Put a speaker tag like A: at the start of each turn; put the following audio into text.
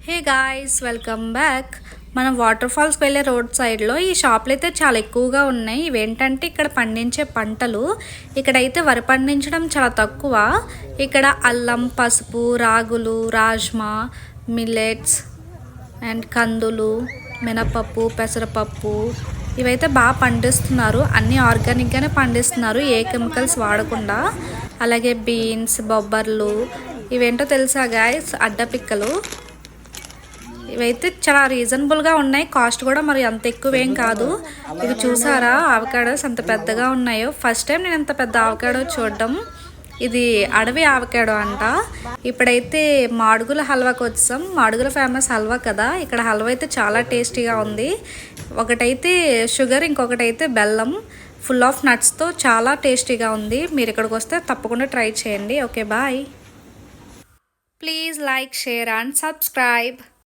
A: Hey guys, welcome back. మనం water ఫాల్స్కి వెళ్ళే road సైడ్లో ఈ షాపులు అయితే చాలా ఎక్కువగా ఉన్నాయి. ఇవేంటంటే ఇక్కడ పండించే పంటలు. ఇక్కడైతే వరి పండించడం చాలా తక్కువ. ఇక్కడ అల్లం, పసుపు, రాగులు, రాజ్మా, మిల్లెట్స్ అండ్ కందులు, మినపప్పు, పెసరపప్పు ఇవైతే బాగా పండిస్తున్నారు. అన్నీ ఆర్గానిక్గానే పండిస్తున్నారు, ఏ కెమికల్స్ వాడకుండా. అలాగే బీన్స్, బొబ్బర్లు, ఇవేంటో తెలుసా గాయ్స్? అడ్డపిక్కలు. ఇవైతే చాలా రీజనబుల్గా ఉన్నాయి. కాస్ట్ కూడా మరి అంత ఎక్కువేం కాదు. ఇవి చూసారా ఆవకాడోస్ ఎంత పెద్దగా ఉన్నాయో? ఫస్ట్ టైం నేను ఎంత పెద్ద ఆవకాడో చూడడం. ఇది అడవి ఆవకాడో అంట. ఇప్పుడైతే మాడుగుల హల్వాకి వచ్చాం. మాడుగుల ఫేమస్ హల్వా కదా, ఇక్కడ హల్వా అయితే చాలా టేస్టీగా ఉంది. ఒకటైతే షుగర్, ఇంకొకటైతే బెల్లం, ఫుల్ ఆఫ్ నట్స్తో చాలా టేస్టీగా ఉంది. మీరు ఇక్కడికి వస్తే తప్పకుండా ట్రై చేయండి. Okay, bye. Please like, share and subscribe.